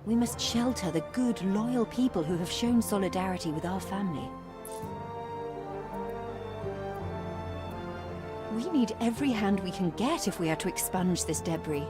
We must shelter the good, loyal people who have shown solidarity with our family. We need every hand we can get if we are to expunge this debris.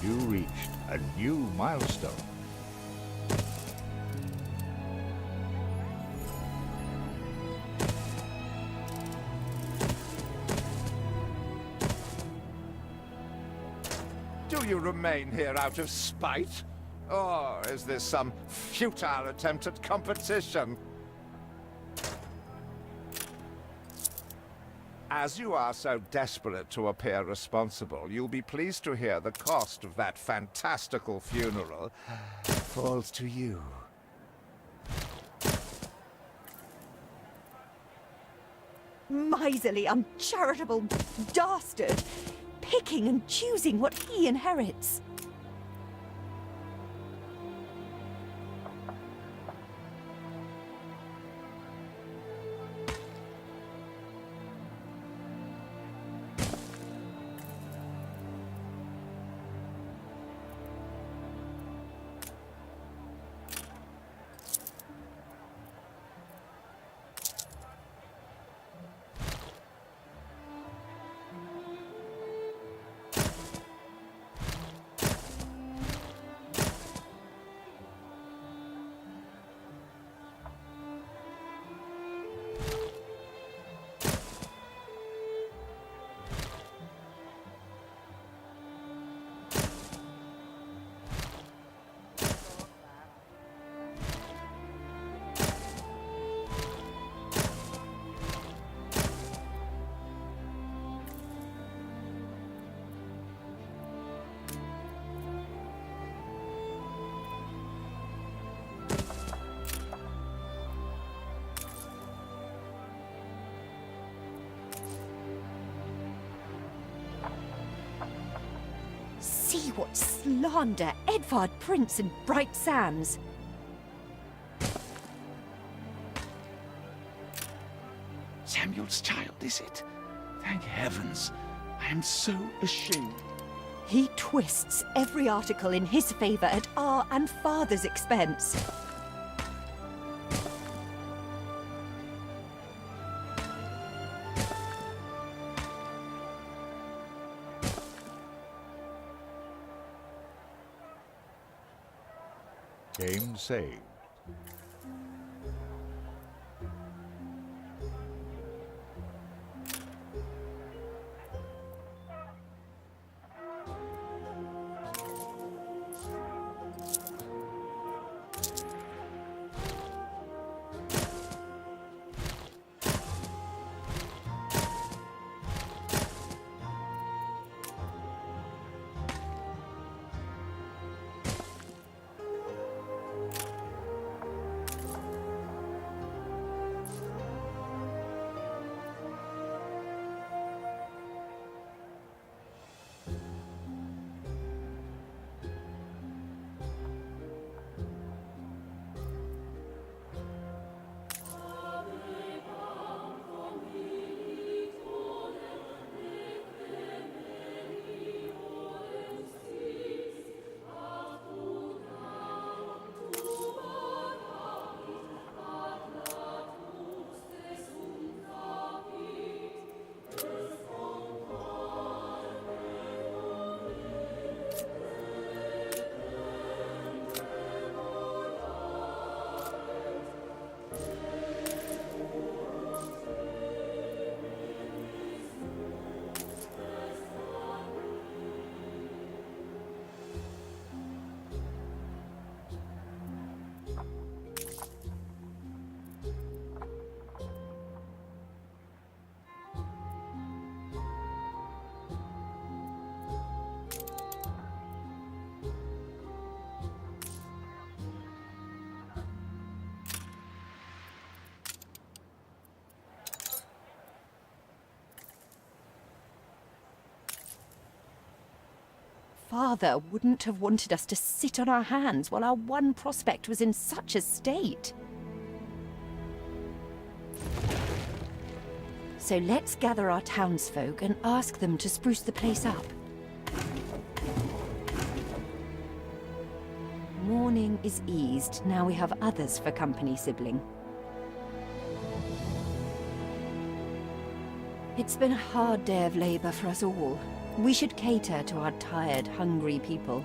You reached a new milestone. Do you remain here out of spite? Or is this some futile attempt at competition? As you are so desperate to appear responsible, you'll be pleased to hear the cost of that fantastical funeral falls to you. Miserly, uncharitable dastard! Picking and choosing what he inherits. See what slander Edvard Prince and Bright Sands. Samuel's child, is it? Thank heavens. I am so ashamed. He twists every article in his favor at our and father's expense. Game saved. father wouldn't have wanted us to sit on our hands while our one prospect was in such a state. So let's gather our townsfolk and ask them to spruce the place up. Mourning is eased, now we have others for company, sibling. It's been a hard day of labor for us all. We should cater to our tired, hungry people.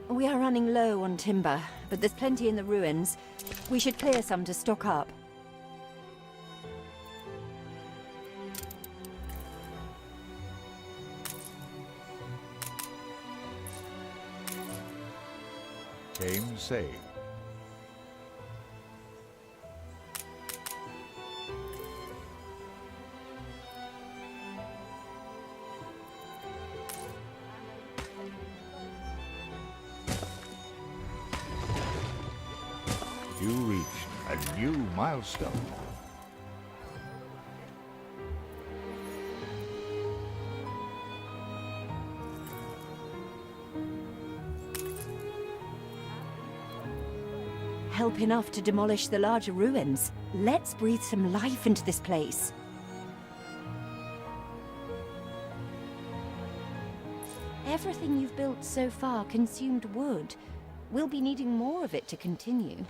We are running low on timber, but there's plenty in the ruins. We should clear some to stock up. Game saved. You reached a new milestone. Help enough to demolish the larger ruins. Let's breathe some life into this place. Everything you've built so far consumed wood. We'll be needing more of it to continue.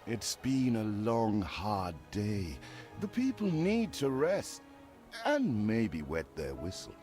It's been a long, hard day. The people need to rest, and maybe wet their whistles.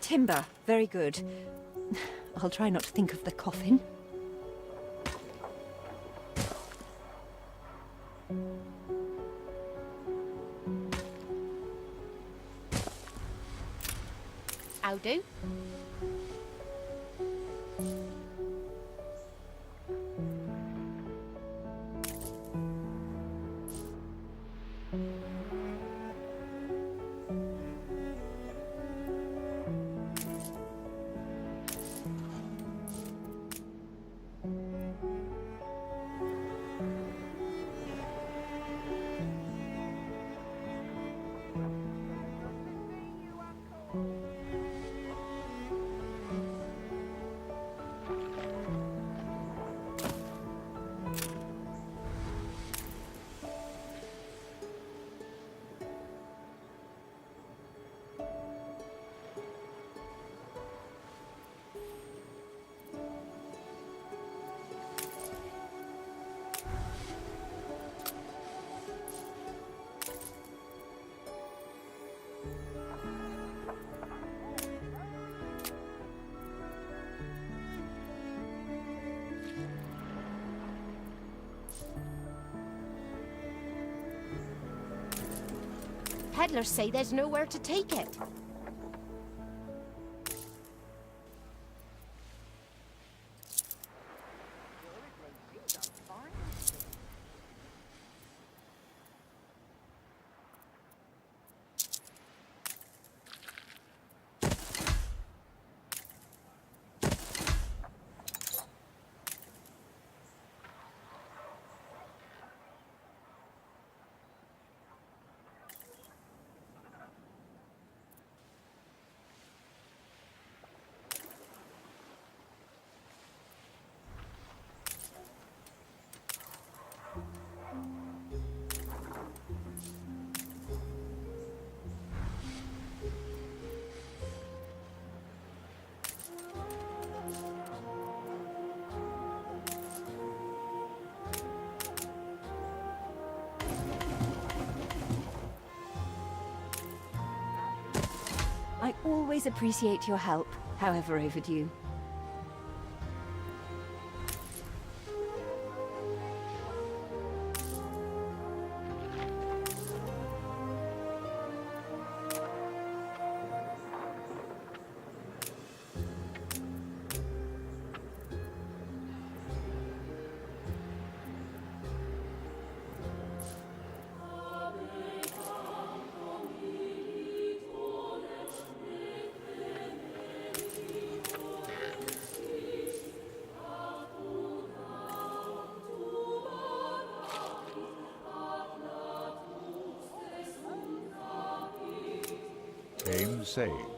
Timber, very good. I'll try not to think of the coffin. do. Peddlers say there's nowhere to take it. I always appreciate your help, however overdue. Game saved.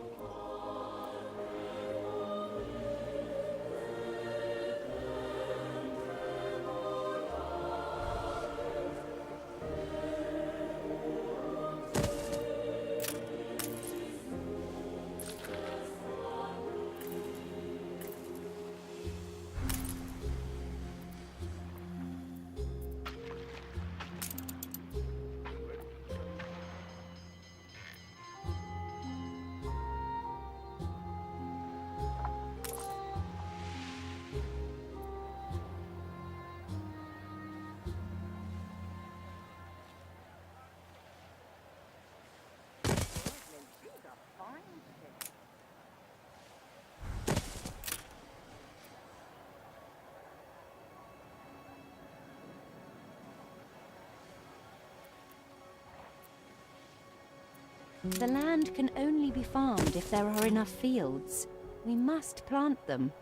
The land can only be farmed if there are enough fields. We must plant them.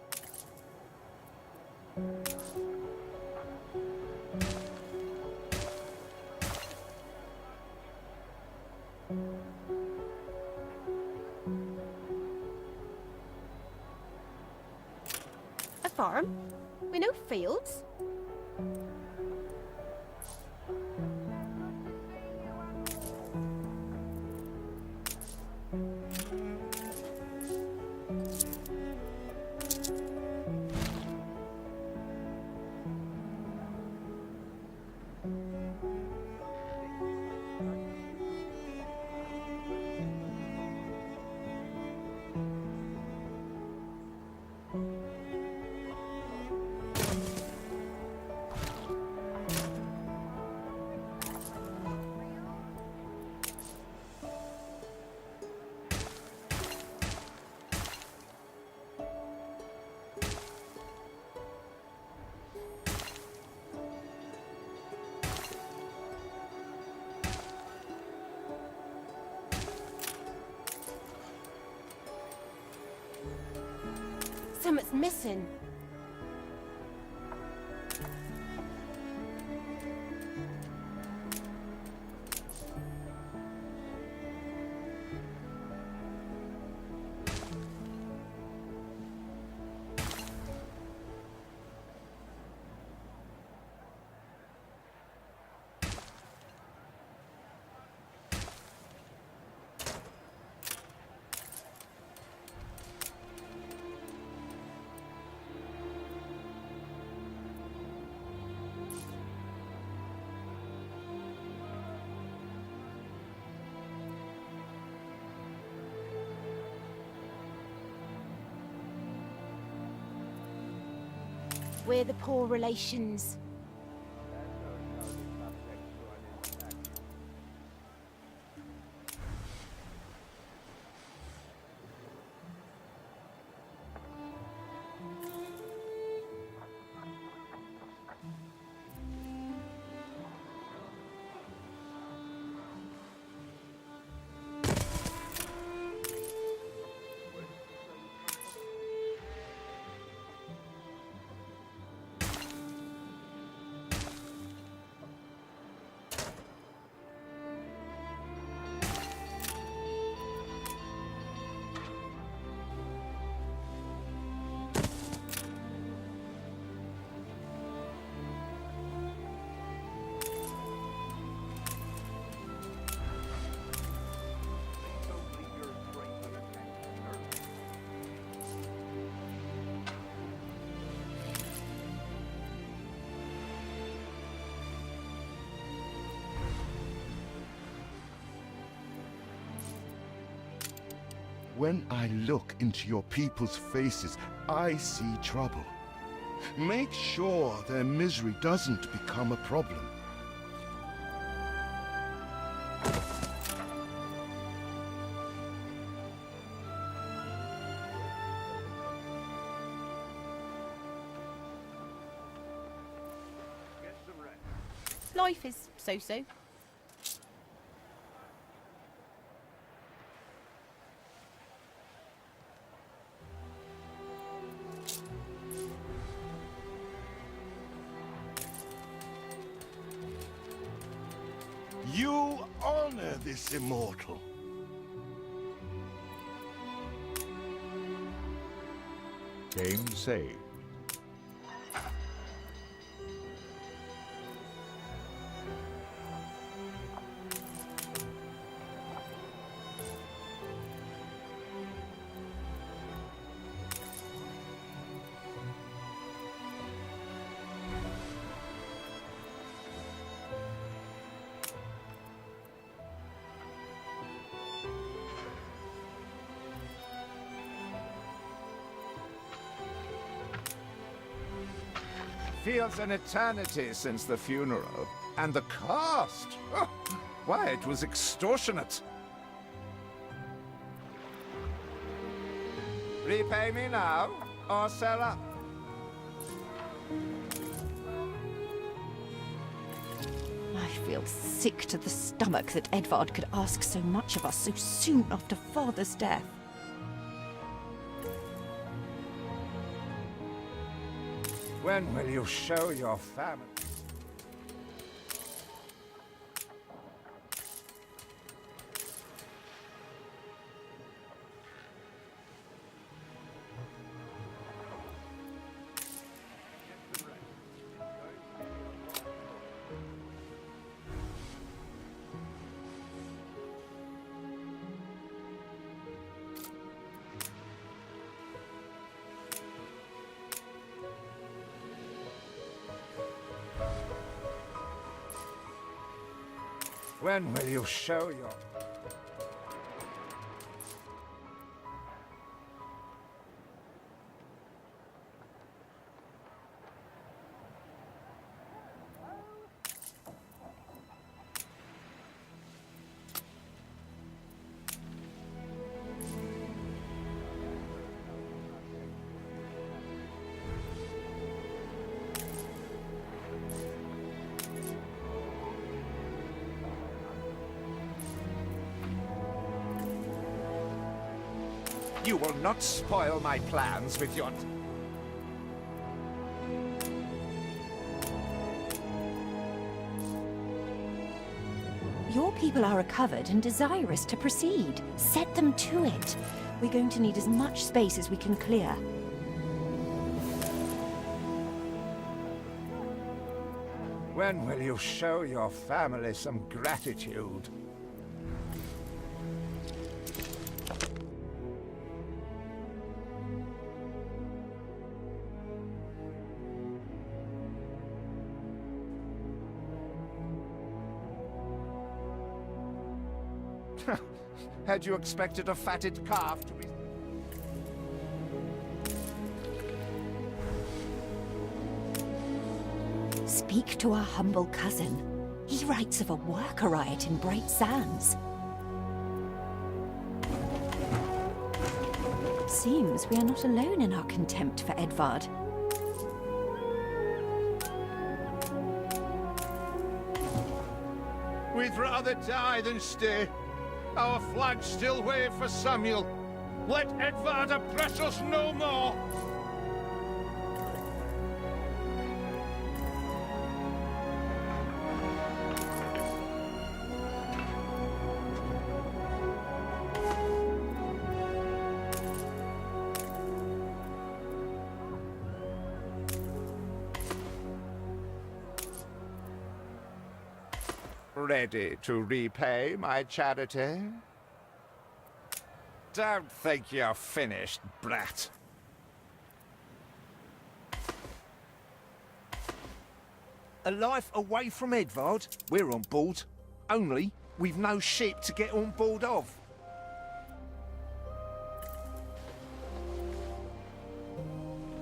A farm? With no fields? missing? We're the poor relations. When I look into your people's faces, I see trouble. Make sure their misery doesn't become a problem. Life is so-so. You honor this immortal. Game saved. Feels an eternity since the funeral. And the cost! Oh, why, it was extortionate. Repay me now, or sell up. I feel sick to the stomach that Edvard could ask so much of us so soon after Father's death. When will you show your family? When will you show your... You will not spoil my plans with your... Your people are recovered and desirous to proceed. Set them to it. We're going to need as much space as we can clear. When will you show your family some gratitude? Had you expected a fatted calf to be... Speak to our humble cousin. He writes of a worker riot in Bright Sands. Seems we are not alone in our contempt for Edvard. We'd rather die than stay. Our flag still wave for Samuel. Let Edvard oppress us no more! Ready to repay my charity? Don't think you're finished, brat. A life away from Edvard? We're on board. Only, we've no ship to get on board of.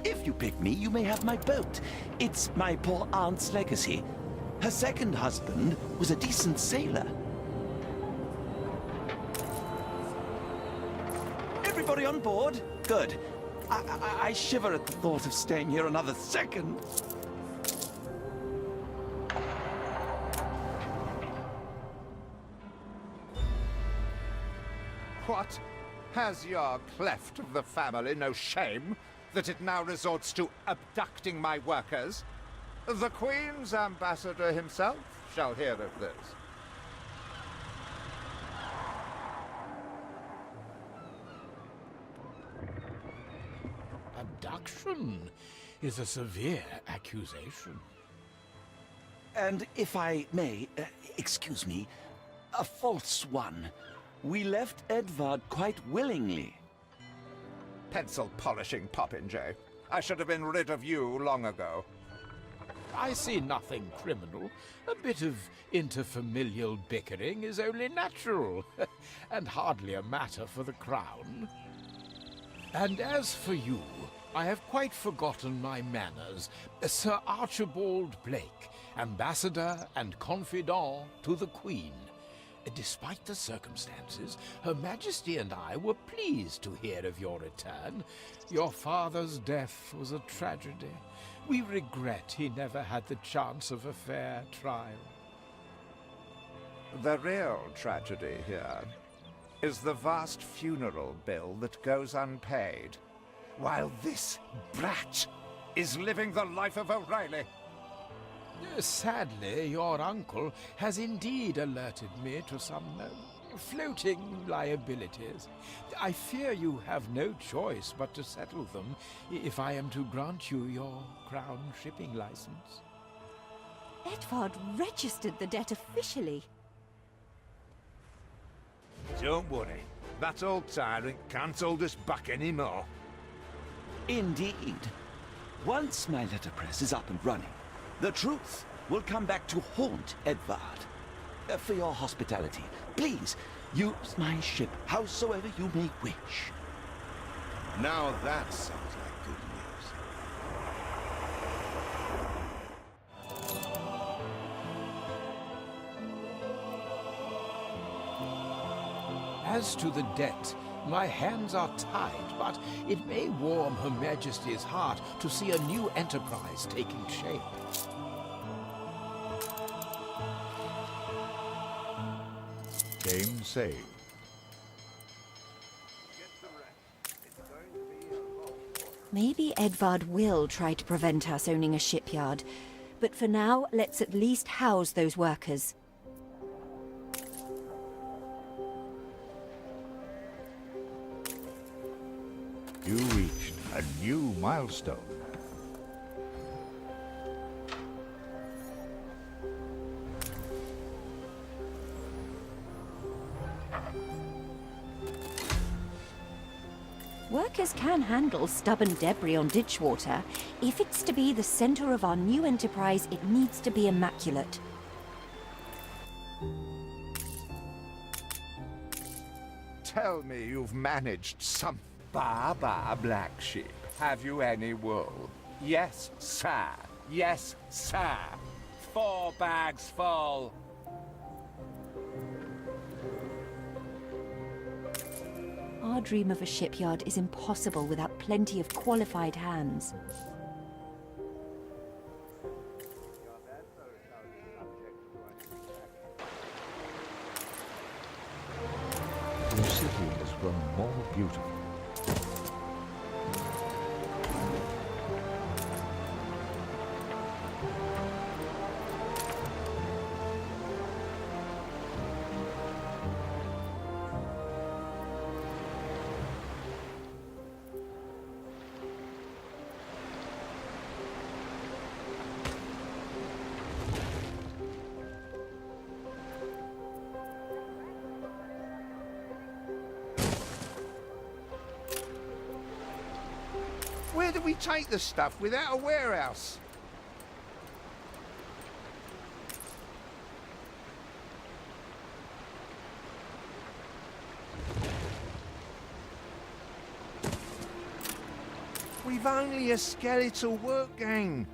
If you pick me, you may have my boat. It's my poor aunt's legacy. Her second husband was a decent sailor. Everybody on board? Good. I shiver at the thought of staying here another second. What? Has your cleft of the family no shame that it now resorts to abducting my workers? The Queen's ambassador himself shall hear of this. Abduction is a severe accusation. And if I may, excuse me, a false one. We left Edvard quite willingly. Pencil polishing popinjay. I should have been rid of you long ago. I see nothing criminal. A bit of interfamilial bickering is only natural, and hardly a matter for the crown. And as for you, I have quite forgotten my manners. Sir Archibald Blake, ambassador and confidant to the Queen. Despite the circumstances, Her Majesty and I were pleased to hear of your return. Your father's death was a tragedy. We regret he never had the chance of a fair trial. The real tragedy here is the vast funeral bill that goes unpaid, while this brat is living the life of O'Reilly. Sadly, your uncle has indeed alerted me to some floating liabilities. I fear you have no choice but to settle them if I am to grant you your crown shipping license. Edvard registered the debt officially. Don't worry, that old tyrant can't hold us back anymore. Indeed. Once my letterpress is up and running, the truth will come back to haunt Edvard. For your hospitality, please use my ship howsoever you may wish. Now that sounds like good news. As to the debt, my hands are tied, but it may warm Her Majesty's heart to see a new enterprise taking shape. Game saved. Maybe Edvard will try to prevent us owning a shipyard, but for now, let's at least house those workers. You reached a new milestone. Workers can handle stubborn debris on ditch water. If it's to be the center of our new enterprise, it needs to be immaculate. Tell me you've managed some... Baba, black sheep. Have you any wool? Yes, sir. Yes, sir. 4 bags full. Our dream of a shipyard is impossible without plenty of qualified hands. Your city has grown more beautiful. Where do we take the stuff without a warehouse? We've only a skeletal work gang.